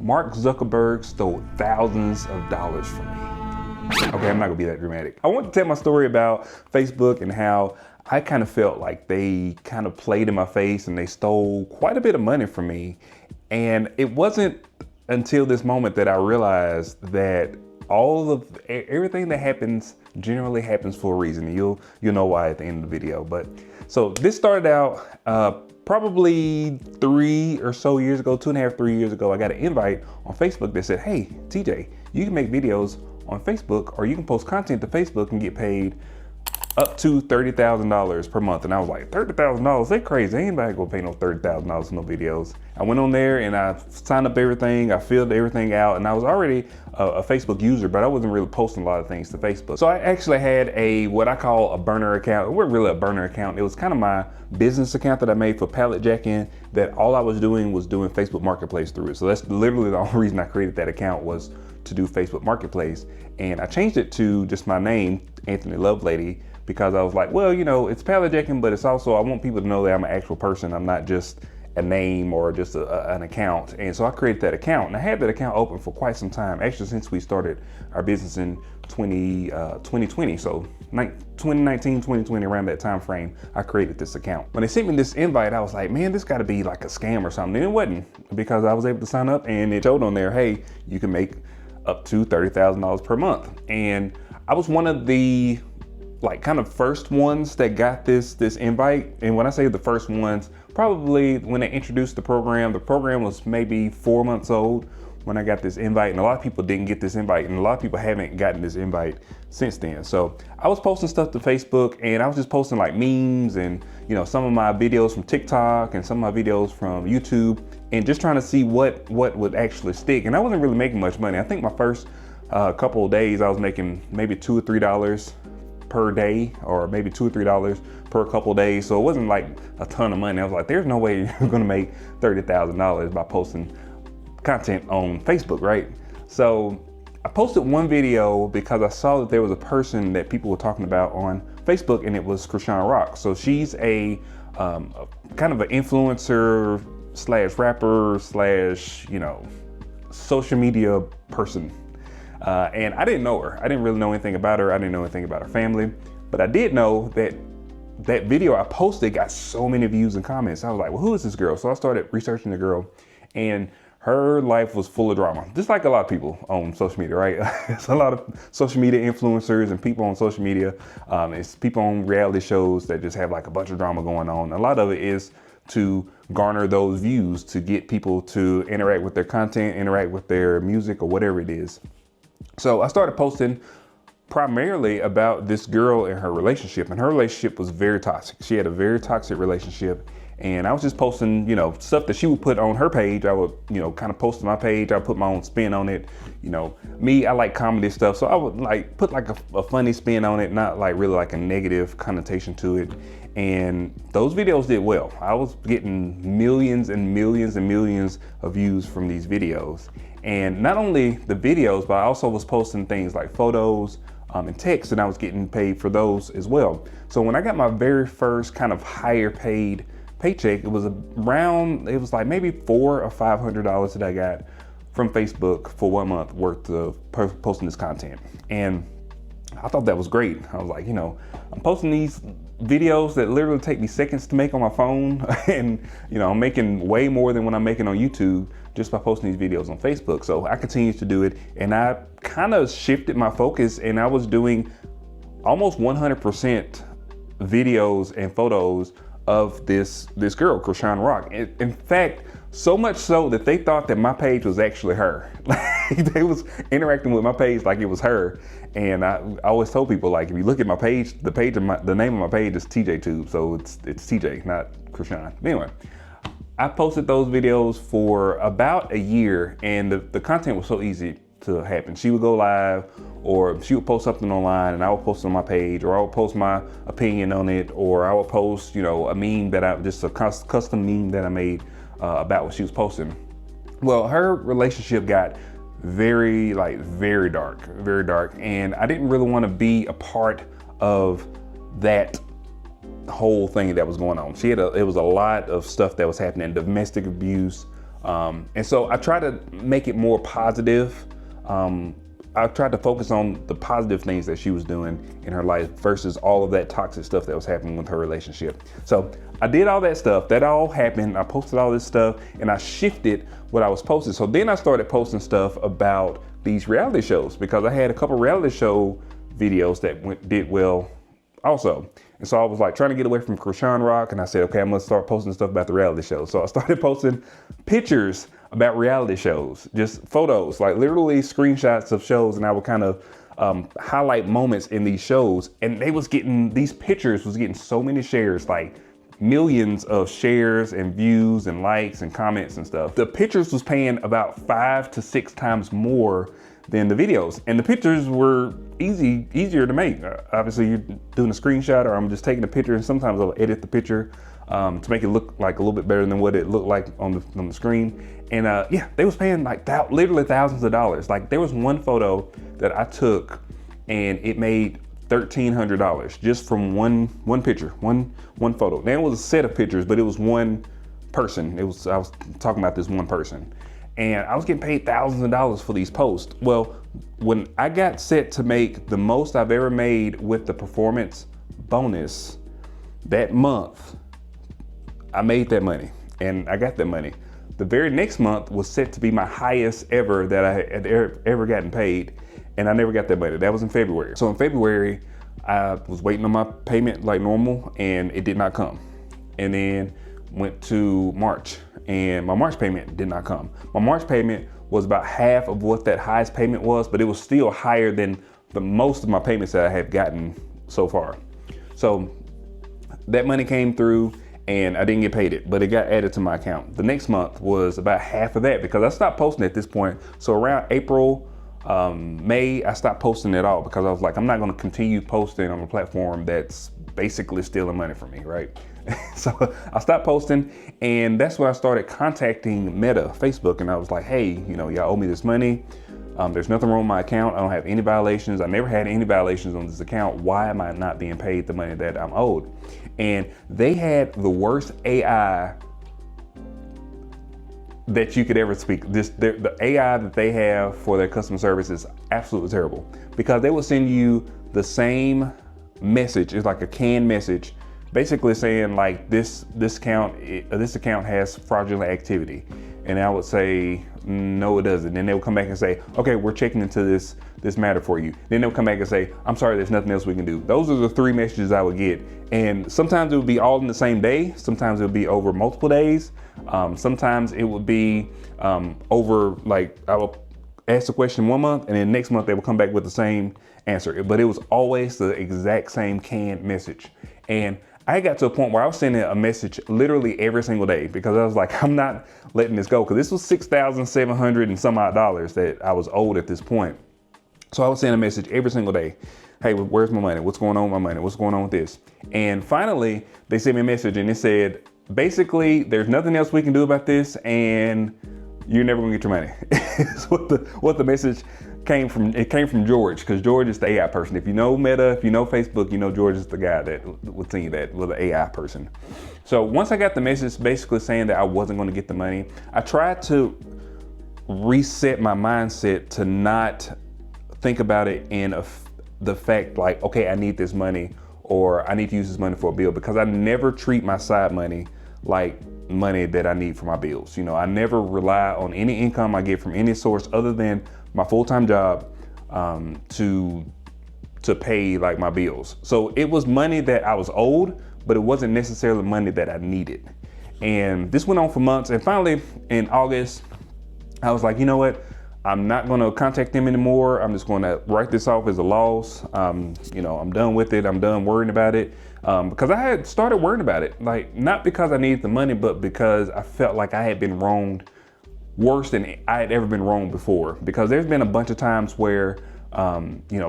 Mark Zuckerberg stole thousands of dollars from me. Okay, I'm not gonna be that dramatic. I want to tell my story about Facebook and how I kind of felt like they kind of played in my face and they stole quite a bit of money from me. And it wasn't until this moment that I realized that everything that happens generally happens for a reason. You'll know why at the end of the video. But so this started out probably 3 or so years ago, 2.5, 3 years ago. I got an invite on Facebook that said, hey, TJ, you can make videos on Facebook or you can post content to Facebook and get paid up to $30,000 per month. And I was like, $30,000? They crazy. Anybody gonna pay no $30,000 for no videos. I went on there and I signed up everything. I filled everything out, and I was already a Facebook user, but I wasn't really posting a lot of things to Facebook. So I actually had what I call a burner account. It wasn't really a burner account. It was kind of my business account that I made for Pallet Jacking, that all I was doing Facebook Marketplace through it. So that's literally the only reason I created that account, was to do Facebook Marketplace. And I changed it to just my name, Anthony Lovelady, because I was like, well, it's Pallet Jacking, but it's also, I want people to know that I'm an actual person. I'm not just a name or just an account. And so I created that account, and I had that account open for quite some time, actually since we started our business in 2020. So 2019, 2020, around that time frame, I created this account. When they sent me this invite, I was like, man, this gotta be like a scam or something. And it wasn't, because I was able to sign up and it showed on there, hey, you can make up to $30,000 per month. And I was one of the kind of first ones that got this invite. And when I say the first ones, probably when they introduced the program was maybe 4 months old when I got this invite, and a lot of people didn't get this invite, and a lot of people haven't gotten this invite since then. So I was posting stuff to Facebook, and I was just posting like memes and some of my videos from TikTok and some of my videos from YouTube, and just trying to see what would actually stick. And I wasn't really making much money. I think my first couple of days I was making maybe $2 or $3 per day, or maybe $2 or $3 per couple of days. So it wasn't like a ton of money. I was like, there's no way you're gonna make $30,000 by posting content on Facebook, right? So I posted one video because I saw that there was a person that people were talking about on Facebook, and it was Chrisean Rock. So she's a kind of an influencer slash rapper slash social media person. And I didn't know her. I didn't really know anything about her. I didn't know anything about her family, but I did know that that video I posted got so many views and comments. I was like, well, who is this girl? So I started researching the girl, and her life was full of drama, just like a lot of people on social media, right? It's a lot of social media influencers and people on social media. It's people on reality shows that just have like a bunch of drama going on. A lot of it is to garner those views, to get people to interact with their content, interact with their music, or whatever it is. So I started posting primarily about this girl and her relationship, and her relationship was very toxic. She had a very toxic relationship, and I was just posting, stuff that she would put on her page. I would, kind of post to my page. I put my own spin on it. Me, I like comedy stuff, so I would like put like a funny spin on it, not like really like a negative connotation to it. And those videos did well. I was getting millions and millions and millions of views from these videos. And not only the videos, but I also was posting things like photos and text, and I was getting paid for those as well. So when I got my very first kind of higher paid paycheck, it was like maybe $400 or $500 that I got from Facebook for 1 month worth of posting this content. And I thought that was great. I was like, I'm posting these videos that literally take me seconds to make on my phone, and I'm making way more than what I'm making on YouTube just by posting these videos on Facebook. So I continued to do it, and I kind of shifted my focus, and I was doing almost 100% videos and photos of this girl, Chrisean Rock. In fact, so much so that they thought that my page was actually her. They was interacting with my page like it was her. And I always told people, like, if you look at my page, the name of my page is TJ Tube, so it's TJ, not Chrisean. Anyway, I posted those videos for about a year, and the content was so easy to happen. She would go live, or she would post something online, and I would post it on my page, or I would post my opinion on it, or I would post, a meme just a custom meme that I made about what she was posting. Well, her relationship got very dark, and I didn't really want to be a part of that whole thing that was going on. It was a lot of stuff that was happening: domestic abuse, And so I try to make it more positive. I tried to focus on the positive things that she was doing in her life versus all of that toxic stuff that was happening with her relationship. So I did all that stuff. That all happened. I posted all this stuff and I shifted what I was posting. So then I started posting stuff about these reality shows because I had a couple reality show videos that did well also. And so I was like trying to get away from Chrisean Rock, and I said, okay, I'm gonna start posting stuff about the reality shows. So I started posting pictures about reality shows, just photos, like literally screenshots of shows, and I would kind of highlight moments in these shows. And these pictures was getting so many shares, like millions of shares and views and likes and comments and stuff. The pictures was paying about 5 to 6 times more than the videos. And the pictures were easier to make. Obviously you're doing a screenshot, or I'm just taking a picture, and sometimes I'll edit the picture to make it look like a little bit better than what it looked like on the screen. And yeah, they was paying like literally thousands of dollars. Like there was one photo that I took and it made $1,300 just from one picture, one photo. Then it was a set of pictures, but it was one person. I was talking about this one person. And I was getting paid thousands of dollars for these posts. Well, when I got set to make the most I've ever made with the performance bonus that month, I made that money and I got that money. The very next month was set to be my highest ever that I had ever gotten paid, and I never got that money. That was in February. So in February, I was waiting on my payment like normal, and it did not come. And then went to March, and my March payment did not come. My March payment was about half of what that highest payment was, but it was still higher than the most of my payments that I had gotten so far. So that money came through, and I didn't get paid it, but it got added to my account. The next month was about half of that because I stopped posting at this point. So around April, May, I stopped posting at all because I was like, I'm not gonna continue posting on a platform that's basically stealing money from me, right? So I stopped posting, and that's when I started contacting Meta, Facebook, and I was like, hey, y'all owe me this money. There's nothing wrong with my account. I don't have any violations. I never had any violations on this account. Why am I not being paid the money that I'm owed? And they had the worst AI that you could ever speak. The AI that they have for their customer service is absolutely terrible because they will send you the same message. It's like a canned message, basically saying like this account has fraudulent activity. And I would say, no, it doesn't. Then they'll come back and say, okay, we're checking into this matter for you. Then they'll come back and say, I'm sorry, there's nothing else we can do. Those are the 3 messages I would get. And sometimes it would be all in the same day. Sometimes it would be over multiple days. Sometimes it would be over, like, I will ask the question 1 month, and then next month they will come back with the same answer. But it was always the exact same canned message. And I got to a point where I was sending a message literally every single day because I was like, I'm not letting this go, because this was $6,700 and some odd dollars that I was owed at this point. So I was sending a message every single day. Hey, where's my money? What's going on with my money? What's going on with this? And finally, they sent me a message and it said, basically, there's nothing else we can do about this, and you're never gonna get your money. It's what the message came from. It came from George, because George is the AI person. If you know Meta, if you know Facebook, you know George is the guy that would send you that, with the AI person. So once I got the message basically saying that I wasn't gonna get the money, I tried to reset my mindset to not think about it in the fact like, okay, I need this money, or I need to use this money for a bill, because I never treat my side money like money that I need for my bills. I never rely on any income I get from any source other than my full-time job to pay like my bills. So it was money that I was owed, but it wasn't necessarily money that I needed. And this went on for months, and finally in August, I was like, you know what? I'm not gonna contact them anymore. I'm just gonna write this off as a loss. I'm done with it. I'm done worrying about it. Because I had started worrying about it, like not because I needed the money, but because I felt like I had been wronged worse than I had ever been wronged before. Because there's been a bunch of times where,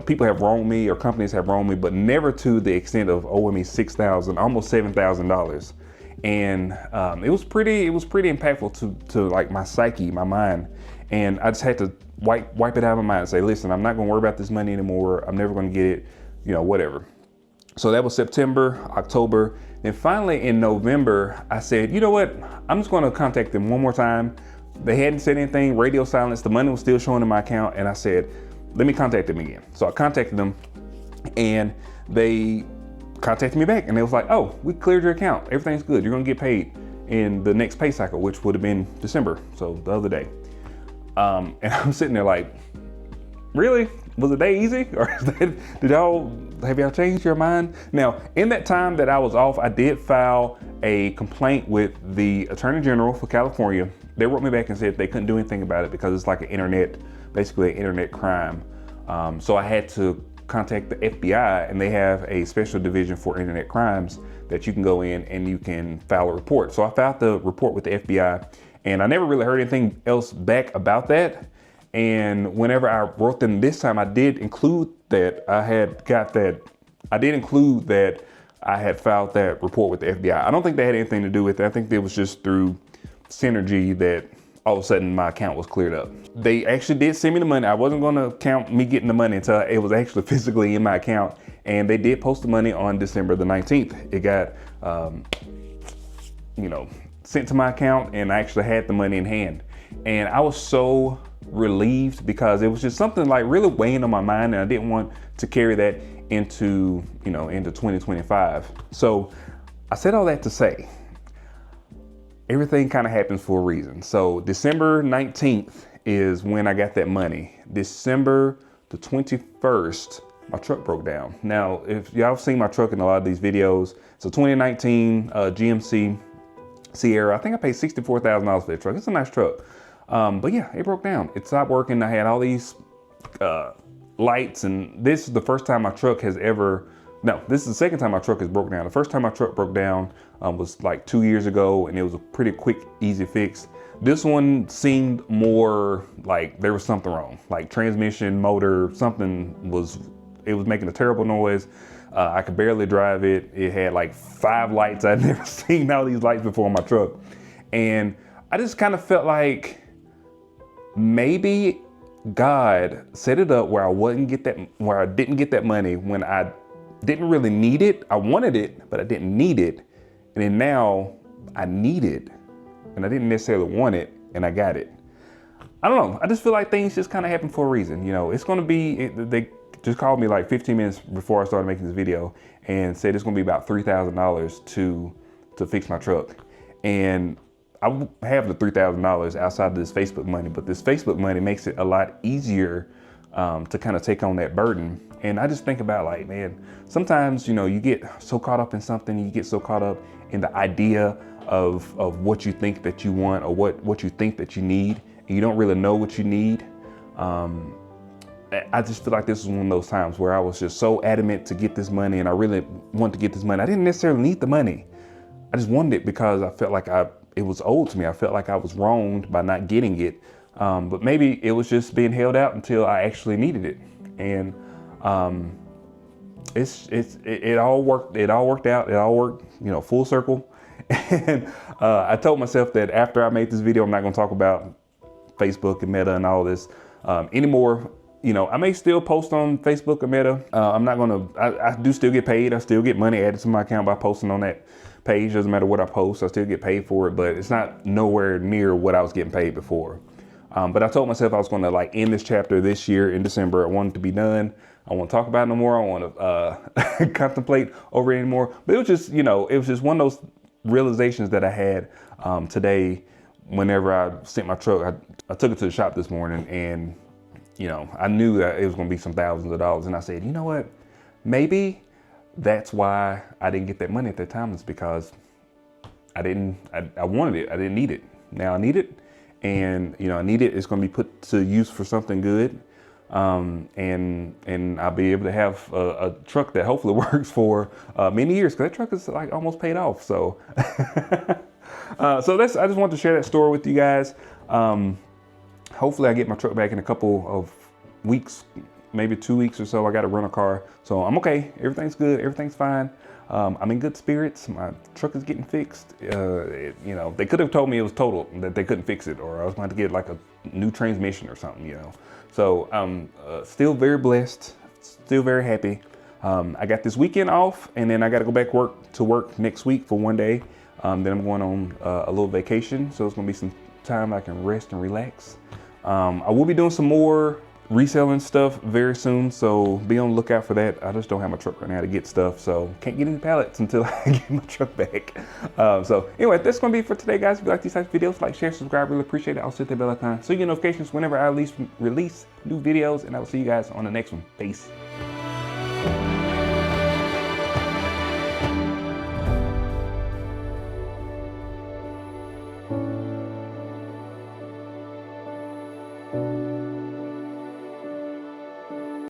people have wronged me or companies have wronged me, but never to the extent of owing me $6,000, almost $7,000. And it was pretty impactful to like my psyche, my mind. And I just had to wipe it out of my mind and say, listen, I'm not gonna worry about this money anymore. I'm never gonna get it, whatever. So that was September, October. And finally in November, I said, you know what? I'm just gonna contact them one more time They hadn't said anything, radio silence, the money was still showing in my account, and I said, let me contact them again. So I contacted them, and they contacted me back, and they was like, oh, we cleared your account. Everything's good. You're gonna get paid in the next pay cycle, which would have been December, so the other day. And I'm sitting there like, really? Was the day easy? Or have y'all changed your mind? Now, in that time that I was off, I did file a complaint with the Attorney General for California. They wrote me back and said they couldn't do anything about it because it's like basically an internet crime. So I had to contact the FBI, and they have a special division for internet crimes that you can go in and you can file a report. So I filed the report with the FBI, and I never really heard anything else back about that. And whenever I wrote them this time, I did include that I had filed that report with the FBI. I don't think they had anything to do with it. I think it was just through Synergy that all of a sudden my account was cleared up. They actually did send me the money. I wasn't gonna count me getting the money until it was actually physically in my account. And they did post the money on December the 19th. It got, sent to my account, and I actually had the money in hand. And I was so relieved because it was just something like really weighing on my mind, and I didn't want to carry that into 2025. So I said all that to say, everything kind of happens for a reason. So December 19th is when I got that money. December the 21st, my truck broke down. Now, if y'all have seen my truck in a lot of these videos, it's a 2019 GMC Sierra. I think I paid $64,000 for that truck. It's a nice truck. But yeah, it broke down. It stopped working. I had all these lights, and this is the first time my truck has this is the second time my truck has broken down. The first time my truck broke down was like 2 years ago, and it was a pretty quick, easy fix. This one seemed more like there was something wrong, like transmission, motor, it was making a terrible noise. I could barely drive it. It had like 5 lights. I'd never seen all these lights before on my truck. And I just kind of felt like maybe God set it up where I didn't get that money when I didn't really need it. I wanted it, but I didn't need it. And then now I need it, and I didn't necessarily want it, and I got it. I don't know. I just feel like things just kind of happen for a reason. It's going to be, they just called me like 15 minutes before I started making this video and said it's going to be about $3,000 to fix my truck. And I have the $3,000 outside of this Facebook money, but this Facebook money makes it a lot easier to kind of take on that burden. And I just think about like, man, sometimes, you get so caught up in something, you get so caught up in the idea of what you think that you want or what you think that you need, and you don't really know what you need. I just feel like this is one of those times where I was just so adamant to get this money, and I really wanted to get this money. I didn't necessarily need the money. I just wanted it because I felt like it was owed to me. I felt like I was wronged by not getting it. But maybe it was just being held out until I actually needed it. And it all worked. It all worked out. It all worked, full circle. And I told myself that after I made this video, I'm not going to talk about Facebook and Meta and all this anymore. I may still post on Facebook or Meta. I'm not going to, I do still get paid. I still get money added to my account by posting on that page. Doesn't matter what I post, I still get paid for it, but it's not nowhere near what I was getting paid before. But I told myself I was going to end this chapter this year in December. I wanted to be done. I want to talk about it no more. I want to contemplate over it anymore. But it was just, it was just one of those realizations that I had today whenever I sent my truck. I took it to the shop this morning, and I knew that it was going to be some thousands of dollars. And I said, you know what? Maybe that's why I didn't get that money at that time. It's because I wanted it. I didn't need it. Now I need it. And, I need it. It's going to be put to use for something good. And I'll be able to have a truck that hopefully works for many years. Cause that truck is like almost paid off. So, I just wanted to share that story with you guys. Hopefully I get my truck back in a couple of weeks, maybe 2 weeks or so. I got to rent a car. So I'm okay. Everything's good. Everything's fine. I'm in good spirits. My truck is getting fixed. They could have told me it was total, that they couldn't fix it, or I was going to get like a new transmission or something, So I'm still very blessed, still very happy. I got this weekend off, and then I got to go back to work next week for one day. Then I'm going on a little vacation. So it's going to be some time I can rest and relax. I will be doing some more reselling stuff very soon, so be on the lookout for that. I just don't have my truck right now to get stuff, so can't get any pallets until I get my truck back. So anyway, that's gonna be for today, guys. If you like these types of videos, like, share, subscribe, really appreciate it. I'll set the bell icon so you get notifications whenever I release new videos, and I will see you guys on the next one. Peace.